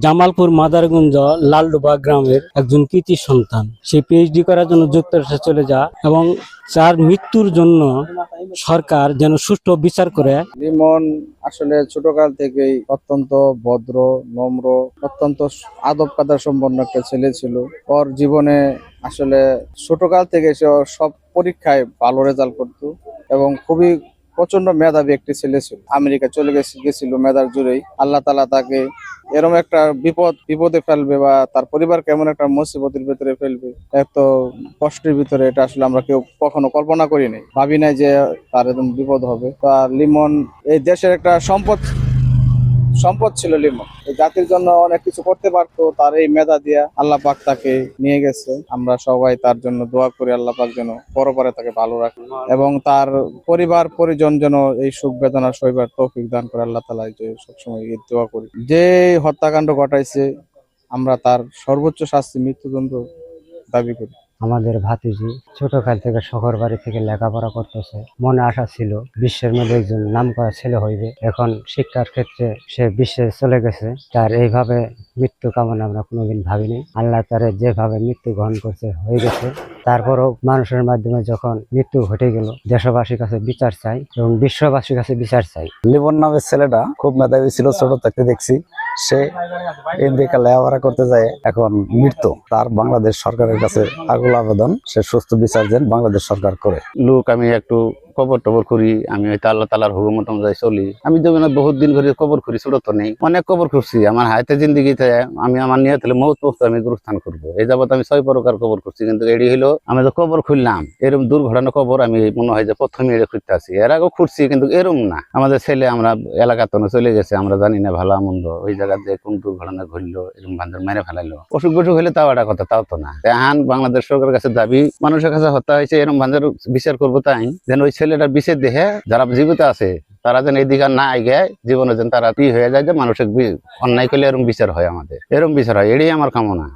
জামালপুর মাদারগঞ্জ লালডোবা গ্রামের একজন কৃতি সন্তান। সে পিএইচডি করার জন্য যুক্তরাষ্ট্রে চলে যায় এবং তার মৃত্যুর জন্য সরকার যেন সুষ্ঠু বিচার করে। লিমন আসলে ছোটকাল থেকেই অত্যন্ত ভদ্র, নম্র, অত্যন্ত আদব কায়দা সম্পন্ন একটা ছেলে ছিল। ওর জীবনে আসলে ছোটকাল থেকে সে সব পরীক্ষায় ভালো রেজাল্ট করতো এবং খুবই প্রচন্ড মেধাবী একটি ছেলে ছিল। আমেরিকা চলে গেছিল মেধার জোরেই। আল্লাহ তাআলা তাকে এরকম একটা বিপদে ফেলবে বা তার পরিবার কেমন একটা মুসিবতের ভিতরে ফেলবে, এত কষ্টের ভিতরে, এটা আসলে আমরা কেউ কখনো কল্পনা করিনি, ভাবি নাই যে তার এরকম বিপদ হবে। তা লিমন এই দেশের একটা সম্পদ ছিল। লিমন এই জাতির জন্য অনেক কিছু করতে পারতো। তার এই মেধা দিয়া আল্লাহ পাক তাকে নিয়ে গেছে। আমরা সবাই তার জন্য দোয়া করি আল্লাহ পাক যেন পরপরে তাকে ভালো রাখে এবং তার পরিবার পরিজন যেন এই সুখ বেদনা সইবার তৌফিক দান করে আল্লাহ তাআলা, যে সবসময় এই দোয়া করি। যে হত্যাকাণ্ড ঘটাইছে আমরা তার সর্বোচ্চ শাস্তি মৃত্যুদণ্ড দাবি করি। আমাদের ভাতিজি ছোটকাল থেকে শহর বাড়ি থেকে লেখাপড়া করতেছে। মনে আশা ছিল বিশ্বের মধ্যে একজন নামকরা ছেলে হইবে। এখন শিক্ষার ক্ষেত্রে সে বিশ্বে চলে গেছে। তার এইভাবে মৃত্যু কামনা আমরা কোনোদিন ভাবিনি। আল্লাহ তারে যেভাবে মৃত্যু গ্রহণ করছে হয়ে গেছে। তারপরও মানুষের মাধ্যমে যখন মৃত্যু ঘটে গেল, দেশবাসীর কাছে বিচার চাই এবং বিশ্ববাসীর কাছে বিচার চাই। লিমন নামের ছেলেটা খুব মেধাবী ছিল, ছোট থাকতে দেখছি। সে আমেরিকা লেখাপড়া করতে যায়, এখন মৃত্যু। তার বাংলাদেশ সরকারের কাছে আকুল আবেদন, সে সুস্থ বিচার যেন বাংলাদেশ সরকার করে। লোক আমি একটু কবর টবর করি, আমি হয়তো আল্লাহ তালার হুকুমত অনুযায়ী চলি। আমি জীবনে বহুত দিন ধরে কবর করি, ছোট তো নেই, অনেক কবর করছি। আমার হাতে জিন্দিগিতে আমি আমার নিয়ে তাহলে মহৎ পথে আমি গুরুস্থান করবো। এই যাবত আমি 6 প্রকার কবর করছি, কিন্তু এটি হলো আমি যে কবর খুললাম, এরকম দুর্ঘটনা কবর আমি মনে হয় যে প্রথমে এটা খুঁজতে আসি। এর আগেও খুঁজছি, কিন্তু এরম না। আমাদের ছেলে আমরা এলাকাতে চলে গেছে, আমরা জানি না ভালো মন্দ, ওই জায়গাতে কোন দুর্ঘটনা ঘটলো, এরকম বান্ধব মেরে ফেলাইলো। অসুখ বিসুখ হলে তাও একটা কথা, তাও তো না। এখন বাংলাদেশ সরকারের কাছে দাবি, মানুষের কাছে হত্যা হয়েছে, এরকম বান্ধব বিচার করবো। তাই যেন ওই ছেলেটার বিচার দেখে যারা জীবিত আছে তারা যেন এই দিকে না আগে জীবনে যেন তারা কি হয়ে যায়, যে মানুষের অন্যায় করলে এরকম বিচার হয়, আমাদের এরকম বিচার হয়, এটাই আমার কামনা।